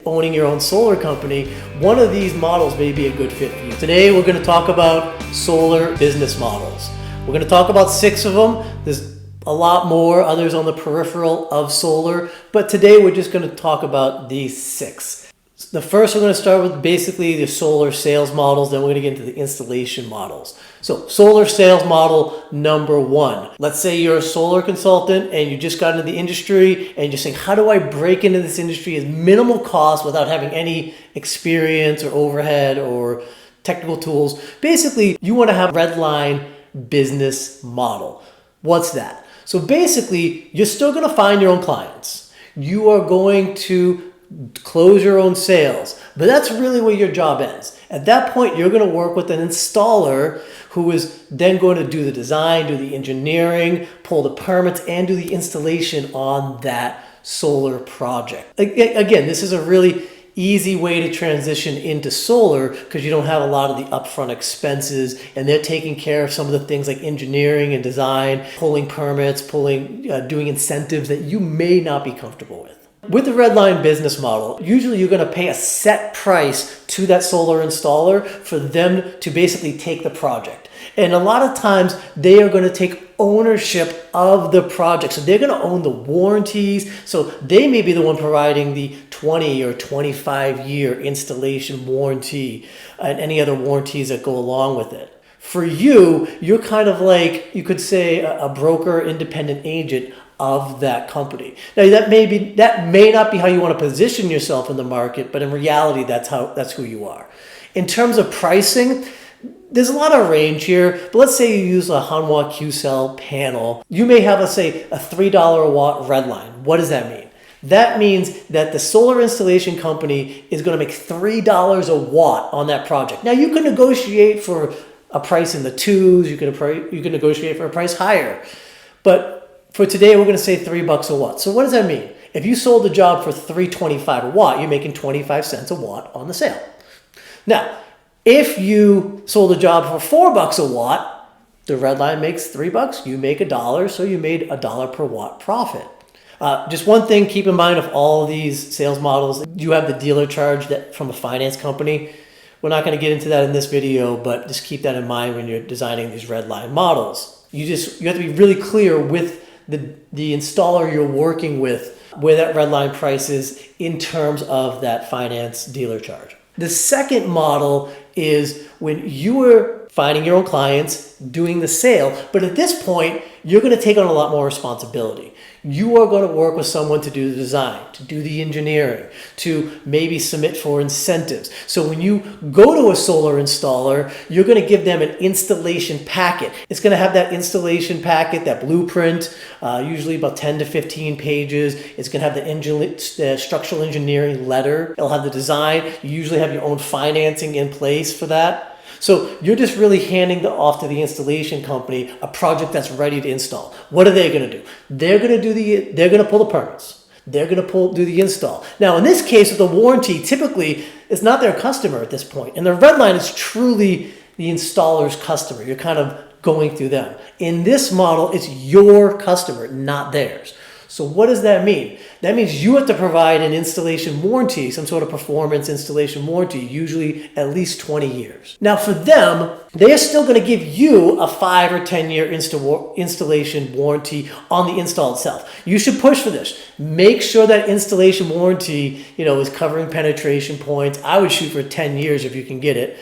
owning your own solar company, one of these models may be a good fit for you. Today we're going to talk about solar business models. We're going to talk about 6 of them. There's a lot more others on the peripheral of solar, but today we're just going to talk about these 6. The first, we're going to start with basically the solar sales models, then we're going to get into the installation models. So solar sales model number 1. Let's say you're a solar consultant and you just got into the industry and you're saying, how do I break into this industry at minimal cost without having any experience or overhead or technical tools? Basically, you want to have a Redline business model. What's that? So basically, you're still going to find your own clients. You are going to close your own sales, but that's really where your job ends. At that point, you're going to work with an installer who is then going to do the design, do the engineering, pull the permits, and do the installation on that solar project. Again, this is a really easy way to transition into solar because you don't have a lot of the upfront expenses, and they're taking care of some of the things like engineering and design, pulling permits, doing incentives that you may not be comfortable with. With the Redline business model, usually you're going to pay a set price to that solar installer for them to basically take the project. And a lot of times they are going to take ownership of the project. So they're going to own the warranties. So they may be the one providing the 20 or 25-year installation warranty and any other warranties that go along with it. For you, you're kind of like, you could say, a broker, independent agent of that company. Now that may not be how you want to position yourself in the market, but in reality, that's who you are. In terms of pricing, there's a lot of range here, but let's say you use a Hanwha Q-Cell panel. You may have, let's say, a $3 a watt Redline. What does that mean? That means that the solar installation company is going to make $3 a watt on that project. Now you can negotiate for a price in the 2s, you can negotiate for a price higher, but for today, we're going to say $3 a watt. So what does that mean? If you sold the job for $3.25 a watt, you're making 25 cents a watt on the sale. Now, if you sold a job for $4 a watt, the Redline makes $3, you make $1, so you made $1 per watt profit. Just one thing, keep in mind of all of these sales models, you have the dealer charge that from a finance company. We're not going to get into that in this video, but just keep that in mind when you're designing these Redline models. You have to be really clear with the installer you're working with where that Redline price is in terms of that finance dealer charge. The second model is when you are finding your own clients, doing the sale, but at this point, you're going to take on a lot more responsibility. You are going to work with someone to do the design, to do the engineering, to maybe submit for incentives. So when you go to a solar installer, you're going to give them an installation packet. It's going to have that installation packet, that blueprint, usually about 10 to 15 pages. It's going to have the structural engineering letter. It'll have the design. You usually have your own financing in place for that. So you're just really handing off to the installation company a project that's ready to install. What are they going to do? They're going to pull the permits. They're going to do the install. Now, in this case, with the warranty, typically it's not their customer at this point, and the Redline is truly the installer's customer. You're kind of going through them. In this model, it's your customer, not theirs. So what does that mean? That means you have to provide an installation warranty, some sort of performance installation warranty, usually at least 20 years. Now for them, they are still going to give you a 5 or 10 year installation warranty on the install itself. You should push for this. Make sure that installation warranty, is covering penetration points. I would shoot for 10 years if you can get it.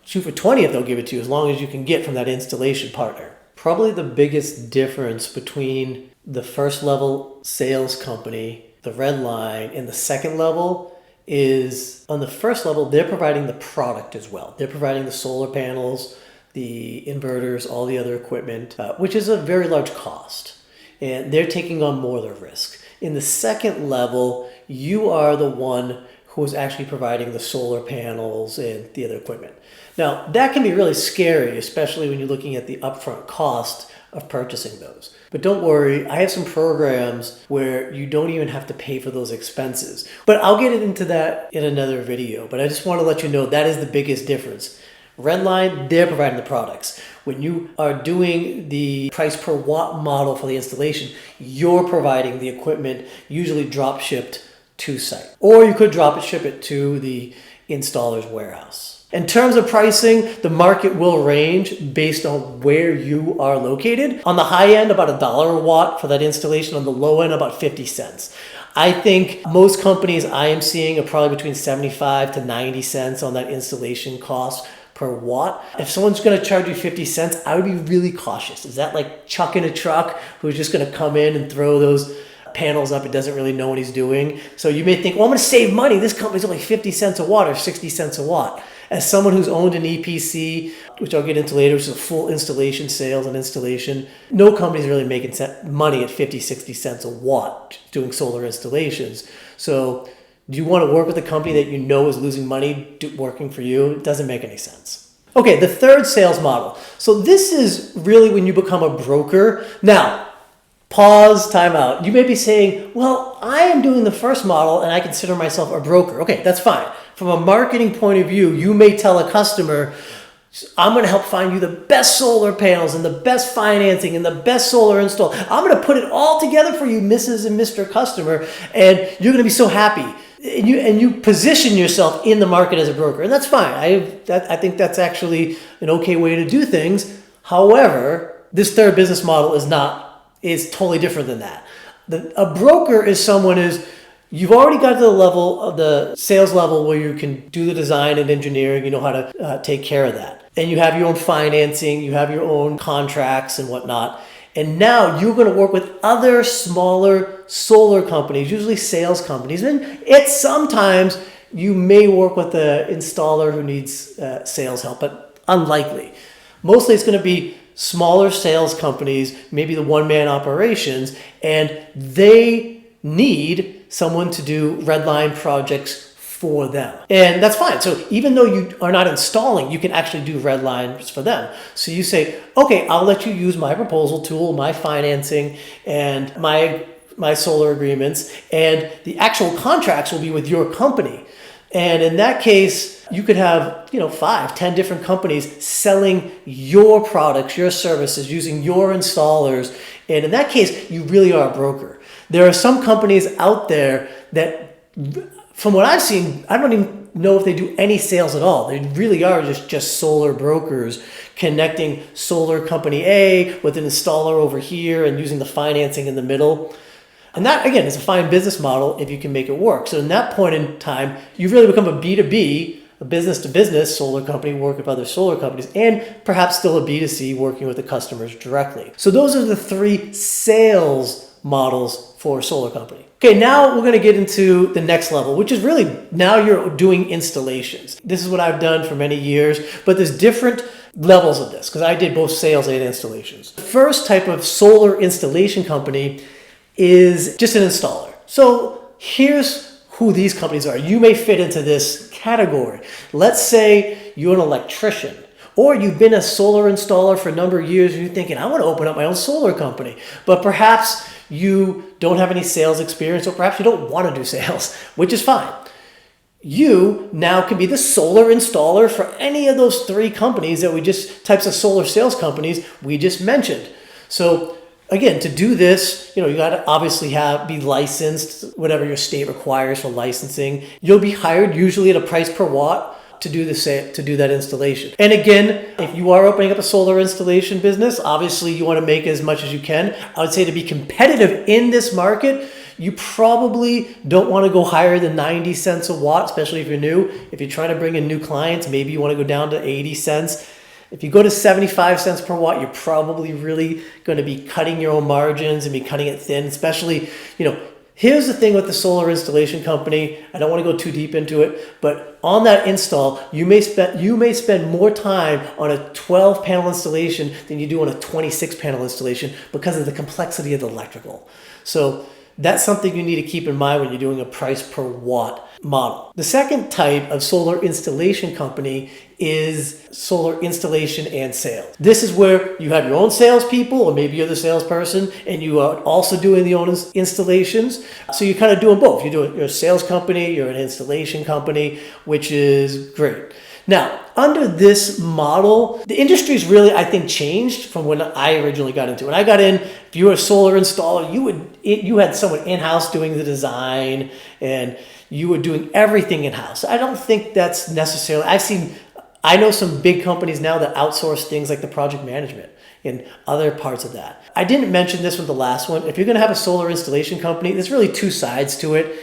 Shoot for 20 if they'll give it to you, as long as you can get from that installation partner. Probably the biggest difference between the first level sales company, the Redline, and the second level is on the first level, they're providing the product as well. They're providing the solar panels, the inverters, all the other equipment, which is a very large cost. And they're taking on more of the risk. In the second level, you are the one who is actually providing the solar panels and the other equipment. Now, that can be really scary, especially when you're looking at the upfront cost of purchasing those. But don't worry, I have some programs where you don't even have to pay for those expenses. But I'll get into that in another video. But I just want to let you know that is the biggest difference. Redline, they're providing the products. When you are doing the price per watt model for the installation, you're providing the equipment, usually drop shipped to site. Or you could drop it, ship it to the installer's warehouse. In terms of pricing, the market will range based on where you are located. On the high end, about $1 a watt for that installation. On the low end, about 50 cents. I think most companies I am seeing are probably between 75 to 90 cents on that installation cost per watt. If someone's going to charge you 50 cents, I would be really cautious. Is that like Chuck in a truck who's just going to come in and throw those panels up? It doesn't really know what he's doing. So you may think, well, I'm going to save money. This company's only 50 cents a watt or 60 cents a watt. As someone who's owned an EPC, which I'll get into later, which is a full installation, sales and installation, no company's really making money at 50, 60 cents a watt doing solar installations. So do you want to work with a company that you know is losing money working for you? It doesn't make any sense. Okay, the third sales model. So this is really when you become a broker. Now, pause, time out. You may be saying, well, I am doing the first model and I consider myself a broker. Okay, that's fine. From a marketing point of view, you may tell a customer, I'm going to help find you the best solar panels and the best financing and the best solar install. I'm going to put it all together for you, Mrs. and Mr. Customer, and you're going to be so happy. And you position yourself in the market as a broker, and that's fine. I think that's actually an okay way to do things. However, this third business model is totally different than that. A broker is someone you've already got to the level of the sales level where you can do the design and engineering, you know how to take care of that. And you have your own financing, you have your own contracts and whatnot. And now you're going to work with other smaller solar companies, usually sales companies. And sometimes you may work with the installer who needs sales help, but unlikely. Mostly it's going to be smaller sales companies, maybe the one-man operations, and they need someone to do Redline projects for them. And that's fine. So even though you are not installing, you can actually do Redlines for them. So you say, okay, I'll let you use my proposal tool, my financing, and my solar agreements, and the actual contracts will be with your company. And in that case, you could have 5, 10 different companies selling your products, your services, using your installers. And in that case, you really are a broker. There are some companies out there that, from what I've seen, I don't even know if they do any sales at all. They really are just solar brokers connecting solar company A with an installer over here and using the financing in the middle. And that, again, is a fine business model if you can make it work. So in that point in time, you really become a B2B, a business-to-business solar company working with other solar companies, and perhaps still a B2C working with the customers directly. So those are the 3 sales models for a solar company. Okay, now we're going to get into the next level, which is really now you're doing installations. This is what I've done for many years, but there's different levels of this because I did both sales and installations. The first type of solar installation company is just an installer. So here's who these companies are. You may fit into this category. Let's say you're an electrician, or you've been a solar installer for a number of years and you're thinking, I want to open up my own solar company. But perhaps you don't have any sales experience, or perhaps you don't want to do sales, which is fine. You now can be the solar installer for any of those 3 companies types of solar sales companies we just mentioned. So again, to do this, you got to obviously be licensed, whatever your state requires for licensing. You'll be hired usually at a price per watt to do that installation. And again, if you are opening up a solar installation business, obviously you want to make as much as you can. I would say to be competitive in this market, you probably don't want to go higher than 90 cents a watt, especially if you're new. If you're trying to bring in new clients, maybe you want to go down to 80 cents. If you go to 75 cents per watt, you're probably really going to be cutting your own margins and be cutting it thin, especially, here's the thing with the solar installation company. I don't want to go too deep into it, but on that install, you may spend more time on a 12 panel installation than you do on a 26 panel installation because of the complexity of the electrical. So that's something you need to keep in mind when you're doing a price per watt model. The second type of solar installation company is solar installation and sales. This is where you have your own salespeople, or maybe you're the salesperson and you are also doing the own installations. So you're kind of doing both. You're a sales company, you're an installation company, which is great. Now, under this model, the industry's really, I think, changed from when I originally got into it. When I got in, if you were a solar installer, you had someone in-house doing the design and you were doing everything in-house. I don't think that's necessarily, I know some big companies now that outsource things like the project management and other parts of that. I didn't mention this with the last one. If you're going to have a solar installation company, there's really two sides to it.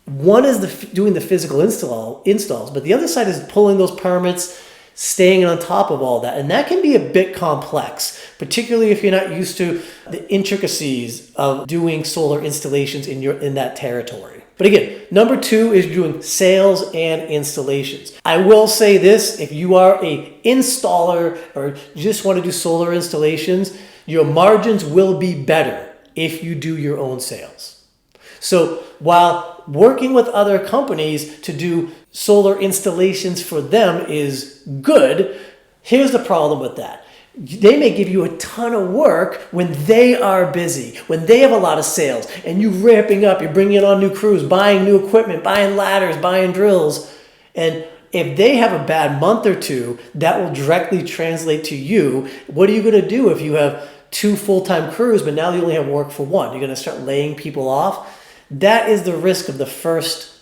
One is doing the physical installs, but the other side is pulling those permits, staying on top of all that. And that can be a bit complex, particularly if you're not used to the intricacies of doing solar installations in that territory. But again, number two is doing sales and installations. I will say this, if you are an installer or you just want to do solar installations, your margins will be better if you do your own sales. So while working with other companies to do solar installations for them is good, here's the problem with that. They may give you a ton of work when they are busy, when they have a lot of sales, and you ramping up, you're bringing on new crews, buying new equipment, buying ladders, buying drills. And if they have a bad month or two, that will directly translate to you. What are you going to do if you have 2 full-time crews, but now you only have work for 1? You're going to start laying people off? That is the risk of the first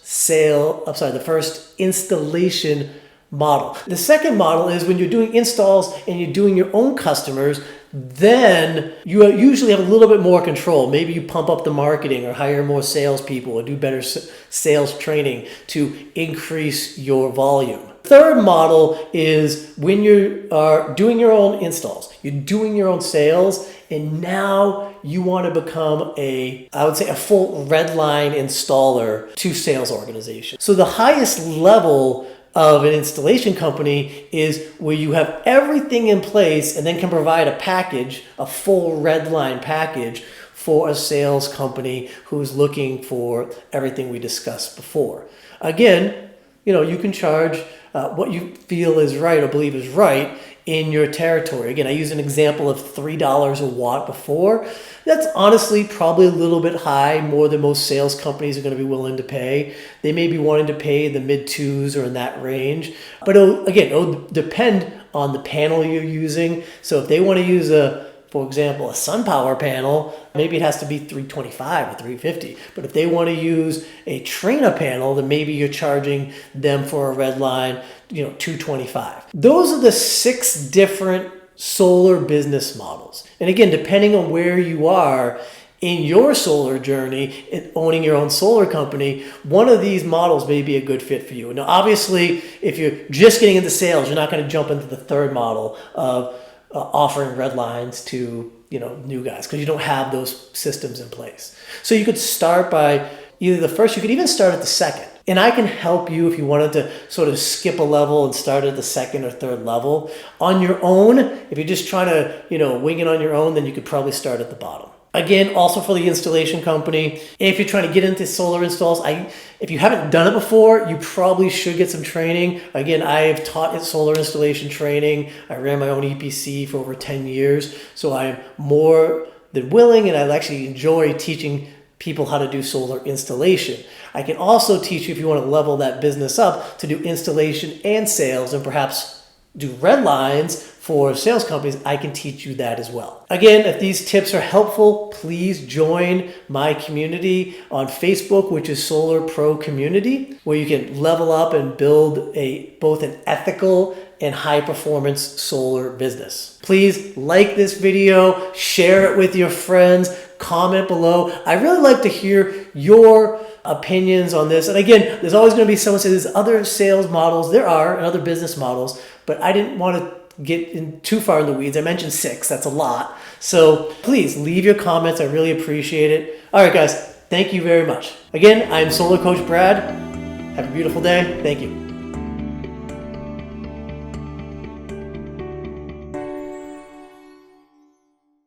installation model. The second model is when you're doing installs and you're doing your own customers, then you usually have a little bit more control. Maybe you pump up the marketing or hire more salespeople or do better sales training to increase your volume. Third model is when you are doing your own installs, you're doing your own sales, and now you want to become a full Redline installer to sales organization. So the highest level of an installation company is where you have everything in place and then can provide a package, a full Redline package for a sales company who's looking for everything we discussed before. Again, you can charge what you feel is right or believe is right in your territory. Again, I used an example of $3 a watt before. That's honestly probably a little bit high, more than most sales companies are going to be willing to pay. They may be wanting to pay the mid-2s or in that range. But it'll depend on the panel you're using. So if they want to use for example, a SunPower panel, maybe it has to be $325 or $350. But if they want to use a Trina panel, then maybe you're charging them for a Redline, $225. Those are the 6 different solar business models. And again, depending on where you are in your solar journey, owning your own solar company, one of these models may be a good fit for you. Now, obviously, if you're just getting into sales, you're not going to jump into the third model of offering Redlines to new guys, because you don't have those systems in place. So you could start by either the first, you could even start at the second. And I can help you if you wanted to sort of skip a level and start at the second or third level. On your own, if you're just trying to wing it on your own, then you could probably start at the bottom. Again, also for the installation company, if you're trying to get into solar installs, if you haven't done it before, you probably should get some training. Again, I've taught solar installation training. I ran my own EPC for over 10 years. So I am more than willing, and I actually enjoy teaching people how to do solar installation. I can also teach you, if you want to level that business up, to do installation and sales, and perhaps do Redlines for sales companies. I can teach you that as well. Again, if these tips are helpful, please join my community on Facebook, which is Solar Pro Community, where you can level up and build both an ethical and high performance solar business. Please like this video, share it with your friends, comment below. I really like to hear your opinions on this. And again, there's always going to be someone say there's other sales models. There are, and other business models, but I didn't want to get in too far in the weeds. I mentioned 6, that's a lot. So please leave your comments. I really appreciate it. All right, guys, thank you very much. Again, I'm Solar Coach Brad. Have a beautiful day. Thank you.